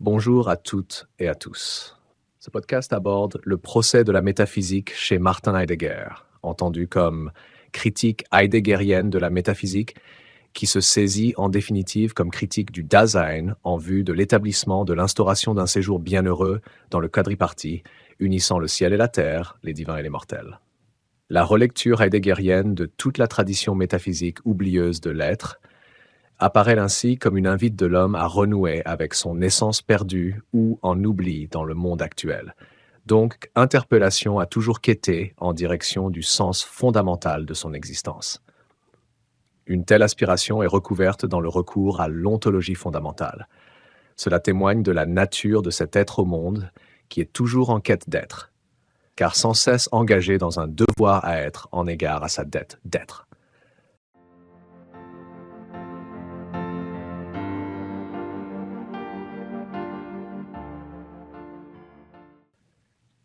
Bonjour à toutes et à tous. Ce podcast aborde le procès de la métaphysique chez Martin Heidegger, entendu comme critique heideggerienne de la métaphysique, qui se saisit en définitive comme critique du Dasein en vue de l'établissement de l'instauration d'un séjour bienheureux dans le quadripartie, unissant le ciel et la terre, les divins et les mortels. La relecture heideggerienne de toute la tradition métaphysique oublieuse de l'être apparaît ainsi comme une invite de l'homme à renouer avec son essence perdue ou en oubli dans le monde actuel. Donc, interpellation à toujours quêter en direction du sens fondamental de son existence. Une telle aspiration est recouverte dans le recours à l'ontologie fondamentale. Cela témoigne de la nature de cet être au monde qui est toujours en quête d'être, car sans cesse engagé dans un devoir à être en égard à sa dette d'être.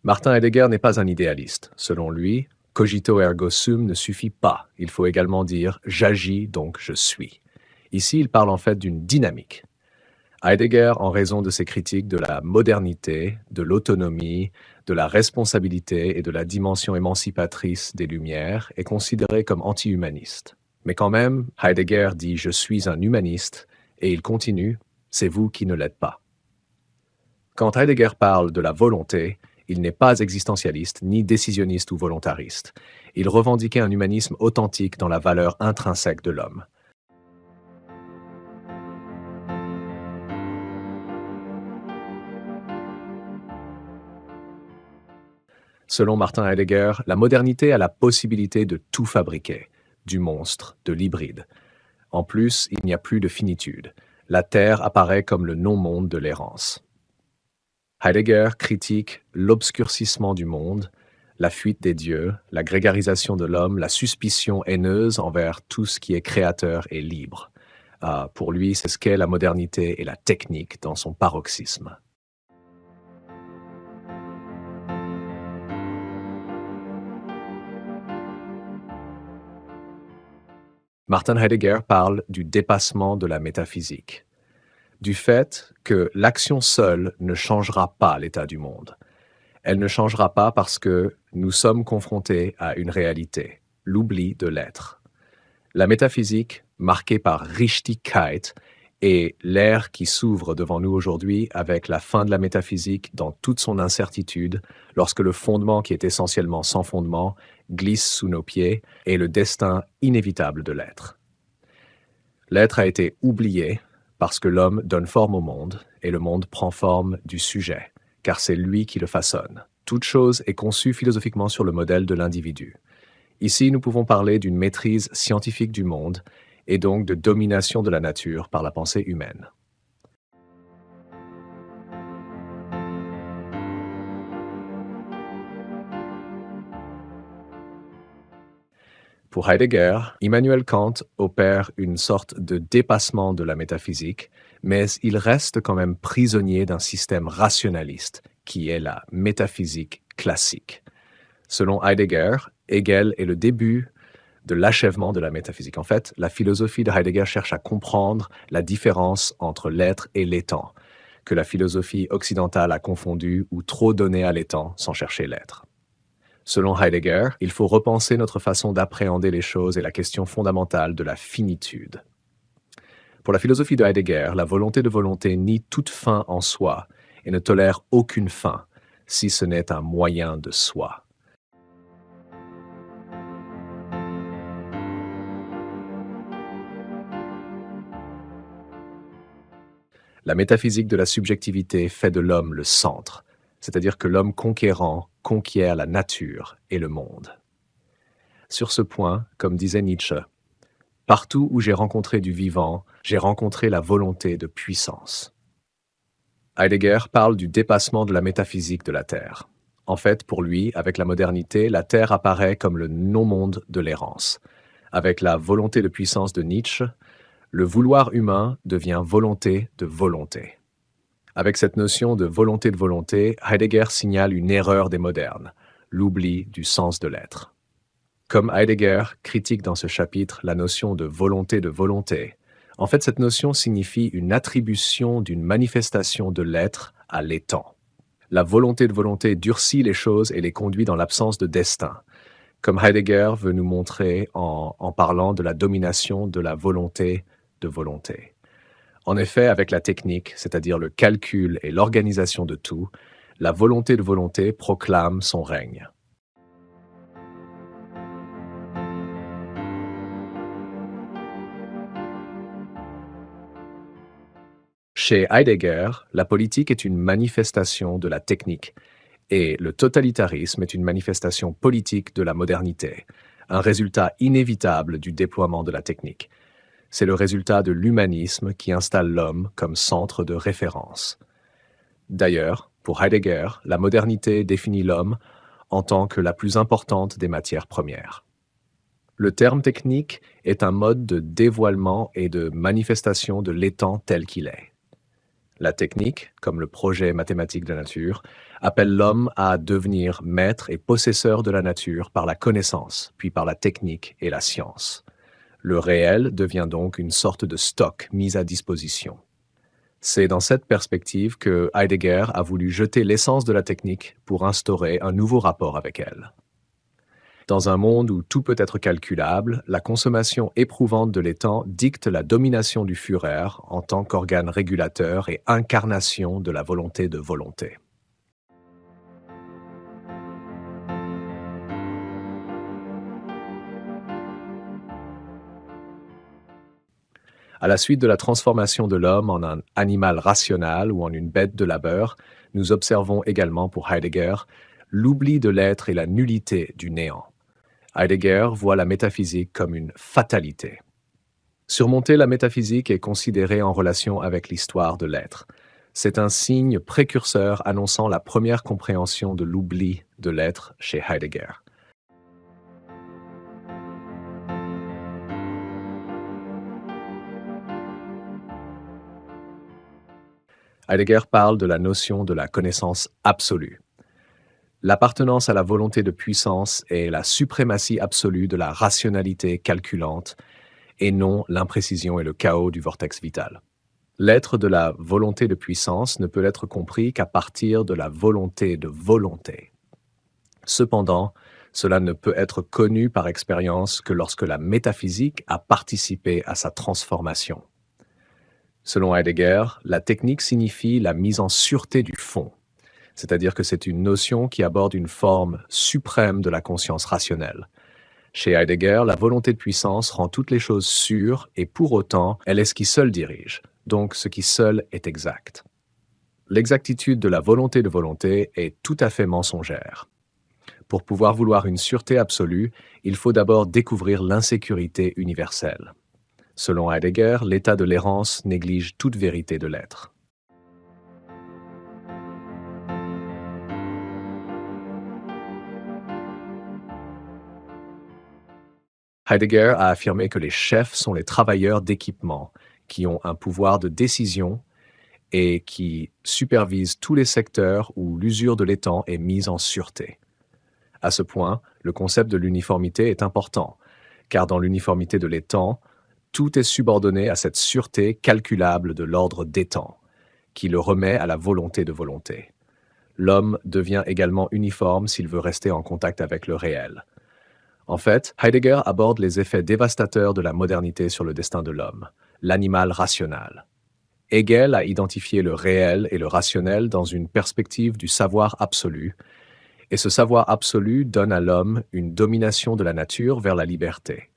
Martin Heidegger n'est pas un idéaliste. Selon lui, cogito ergo sum ne suffit pas. Il faut également dire j'agis donc je suis. Ici, il parle en fait d'une dynamique. Heidegger, en raison de ses critiques de la modernité, de l'autonomie, de la responsabilité et de la dimension émancipatrice des Lumières, est considéré comme anti-humaniste. Mais quand même, Heidegger dit « Je suis un humaniste » et il continue « C'est vous qui ne l'êtes pas ». Quand Heidegger parle de la volonté, il n'est pas existentialiste, ni décisionniste ou volontariste. Il revendiquait un humanisme authentique dans la valeur intrinsèque de l'homme. Selon Martin Heidegger, la modernité a la possibilité de tout fabriquer, du monstre, de l'hybride. En plus, il n'y a plus de finitude. La Terre apparaît comme le non-monde de l'errance. Heidegger critique l'obscurcissement du monde, la fuite des dieux, la grégarisation de l'homme, la suspicion haineuse envers tout ce qui est créateur et libre. Pour lui, c'est ce qu'est la modernité et la technique dans son paroxysme. Martin Heidegger parle du dépassement de la métaphysique, du fait que l'action seule ne changera pas l'état du monde. Elle ne changera pas parce que nous sommes confrontés à une réalité, l'oubli de l'être. La métaphysique, marquée par Richtigkeit, est l'ère qui s'ouvre devant nous aujourd'hui avec la fin de la métaphysique dans toute son incertitude, lorsque le fondement qui est essentiellement sans fondement glisse sous nos pieds et le destin inévitable de l'être. L'être a été oublié parce que l'homme donne forme au monde et le monde prend forme du sujet, car c'est lui qui le façonne. Toute chose est conçue philosophiquement sur le modèle de l'individu. Ici, nous pouvons parler d'une maîtrise scientifique du monde et donc de domination de la nature par la pensée humaine. Pour Heidegger, Immanuel Kant opère une sorte de dépassement de la métaphysique, mais il reste quand même prisonnier d'un système rationaliste, qui est la métaphysique classique. Selon Heidegger, Hegel est le début de l'achèvement de la métaphysique. En fait, la philosophie de Heidegger cherche à comprendre la différence entre l'être et l'étant, que la philosophie occidentale a confondu ou trop donné à l'étant sans chercher l'être. Selon Heidegger, il faut repenser notre façon d'appréhender les choses et la question fondamentale de la finitude. Pour la philosophie de Heidegger, la volonté de volonté nie toute fin en soi et ne tolère aucune fin, si ce n'est un moyen de soi. La métaphysique de la subjectivité fait de l'homme le centre, c'est-à-dire que l'homme conquérant conquiert la nature et le monde. Sur ce point, comme disait Nietzsche, « Partout où j'ai rencontré du vivant, j'ai rencontré la volonté de puissance ». Heidegger parle du dépassement de la métaphysique de la Terre. En fait, pour lui, avec la modernité, la Terre apparaît comme le non-monde de l'errance. Avec la volonté de puissance de Nietzsche, le vouloir humain devient volonté de volonté. Avec cette notion de volonté, Heidegger signale une erreur des modernes, l'oubli du sens de l'être. Comme Heidegger critique dans ce chapitre la notion de volonté, En fait, cette notion signifie une attribution d'une manifestation de l'être à l'étant. La volonté de volonté durcit les choses et les conduit dans l'absence de destin, comme Heidegger veut nous montrer en parlant de la domination de la volonté de volonté. En effet, avec la technique, c'est-à-dire le calcul et l'organisation de tout, la volonté de volonté proclame son règne. Chez Heidegger, la politique est une manifestation de la technique et le totalitarisme est une manifestation politique de la modernité, un résultat inévitable du déploiement de la technique. C'est le résultat de l'humanisme qui installe l'homme comme centre de référence. D'ailleurs, pour Heidegger, la modernité définit l'homme en tant que la plus importante des matières premières. Le terme technique est un mode de dévoilement et de manifestation de l'étant tel qu'il est. La technique, comme le projet mathématique de la nature, appelle l'homme à devenir maître et possesseur de la nature par la connaissance, puis par la technique et la science. Le réel devient donc une sorte de stock mis à disposition. C'est dans cette perspective que Heidegger a voulu jeter l'essence de la technique pour instaurer un nouveau rapport avec elle. Dans un monde où tout peut être calculable, la consommation éprouvante de l'étang dicte la domination du Führer en tant qu'organe régulateur et incarnation de la volonté de volonté. À la suite de la transformation de l'homme en un animal rationnel ou en une bête de labeur, nous observons également pour Heidegger l'oubli de l'être et la nullité du néant. Heidegger voit la métaphysique comme une fatalité. Surmonter la métaphysique est considéré en relation avec l'histoire de l'être. C'est un signe précurseur annonçant la première compréhension de l'oubli de l'être chez Heidegger. Heidegger parle de la notion de la connaissance absolue. L'appartenance à la volonté de puissance est la suprématie absolue de la rationalité calculante et non l'imprécision et le chaos du vortex vital. L'être de la volonté de puissance ne peut être compris qu'à partir de la volonté de volonté. Cependant, cela ne peut être connu par expérience que lorsque la métaphysique a participé à sa transformation. Selon Heidegger, la technique signifie la mise en sûreté du fond, c'est-à-dire que c'est une notion qui aborde une forme suprême de la conscience rationnelle. Chez Heidegger, la volonté de puissance rend toutes les choses sûres et pour autant, elle est ce qui seul dirige, donc ce qui seul est exact. L'exactitude de la volonté de volonté est tout à fait mensongère. Pour pouvoir vouloir une sûreté absolue, il faut d'abord découvrir l'insécurité universelle. Selon Heidegger, l'état de l'errance néglige toute vérité de l'être. Heidegger a affirmé que les chefs sont les travailleurs d'équipement, qui ont un pouvoir de décision et qui supervisent tous les secteurs où l'usure de l'étang est mise en sûreté. À ce point, le concept de l'uniformité est important, car dans l'uniformité de l'étang, tout est subordonné à cette sûreté calculable de l'ordre d'étang, qui le remet à la volonté de volonté. L'homme devient également uniforme s'il veut rester en contact avec le réel. En fait, Heidegger aborde les effets dévastateurs de la modernité sur le destin de l'homme, l'animal rationnel. Hegel a identifié le réel et le rationnel dans une perspective du savoir absolu, et ce savoir absolu donne à l'homme une domination de la nature vers la liberté.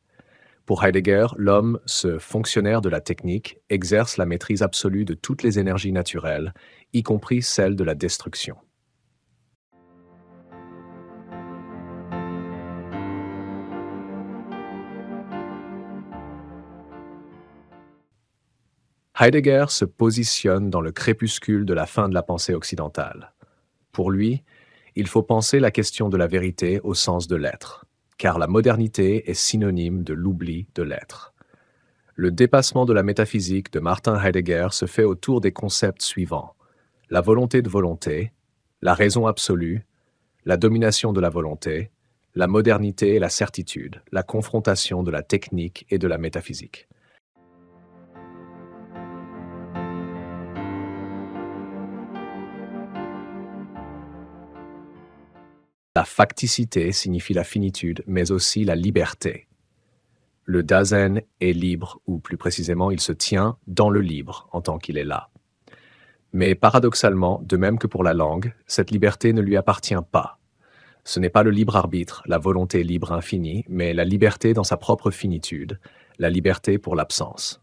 Pour Heidegger, l'homme, ce fonctionnaire de la technique, exerce la maîtrise absolue de toutes les énergies naturelles, y compris celle de la destruction. Heidegger se positionne dans le crépuscule de la fin de la pensée occidentale. Pour lui, il faut penser la question de la vérité au sens de l'être, car la modernité est synonyme de l'oubli de l'être. Le dépassement de la métaphysique de Martin Heidegger se fait autour des concepts suivants: la volonté de volonté, la raison absolue, la domination de la volonté, la modernité et la certitude, la confrontation de la technique et de la métaphysique. La facticité signifie la finitude, mais aussi la liberté. Le Dasein est libre, ou plus précisément, il se tient dans le libre en tant qu'il est là. Mais paradoxalement, de même que pour la langue, cette liberté ne lui appartient pas. Ce n'est pas le libre arbitre, la volonté libre infinie, mais la liberté dans sa propre finitude, la liberté pour l'absence.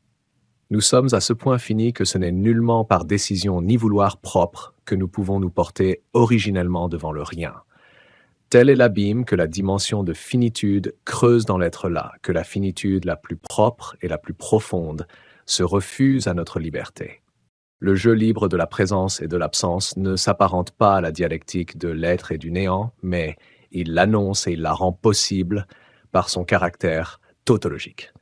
Nous sommes à ce point finis que ce n'est nullement par décision ni vouloir propre que nous pouvons nous porter originellement devant le rien. Tel est l'abîme que la dimension de finitude creuse dans l'être là, que la finitude la plus propre et la plus profonde se refuse à notre liberté. Le jeu libre de la présence et de l'absence ne s'apparente pas à la dialectique de l'être et du néant, mais il l'annonce et il la rend possible par son caractère tautologique.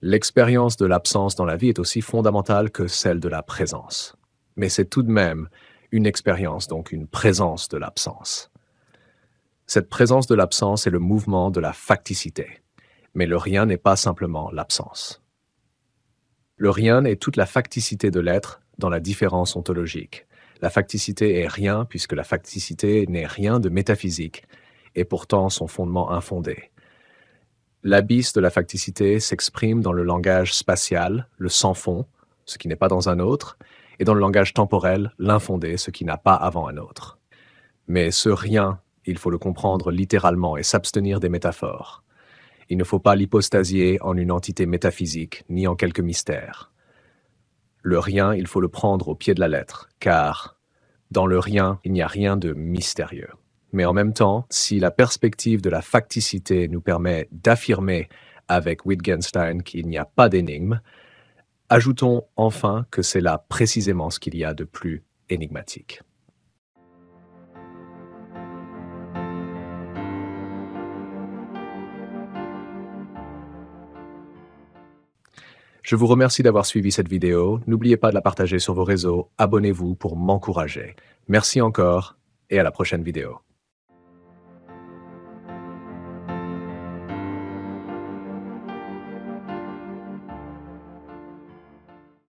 L'expérience de l'absence dans la vie est aussi fondamentale que celle de la présence. Mais c'est tout de même une expérience, donc une présence de l'absence. Cette présence de l'absence est le mouvement de la facticité. Mais le rien n'est pas simplement l'absence. Le rien est toute la facticité de l'être dans la différence ontologique. La facticité est rien puisque la facticité n'est rien de métaphysique et pourtant son fondement infondé. L'abysse de la facticité s'exprime dans le langage spatial, le sans-fond, ce qui n'est pas dans un autre, et dans le langage temporel, l'infondé, ce qui n'a pas avant un autre. Mais ce rien, il faut le comprendre littéralement et s'abstenir des métaphores. Il ne faut pas l'hypostasier en une entité métaphysique, ni en quelque mystère. Le rien, il faut le prendre au pied de la lettre, car dans le rien, il n'y a rien de mystérieux. Mais en même temps, si la perspective de la facticité nous permet d'affirmer avec Wittgenstein qu'il n'y a pas d'énigme, ajoutons enfin que c'est là précisément ce qu'il y a de plus énigmatique. Je vous remercie d'avoir suivi cette vidéo. N'oubliez pas de la partager sur vos réseaux. Abonnez-vous pour m'encourager. Merci encore et à la prochaine vidéo.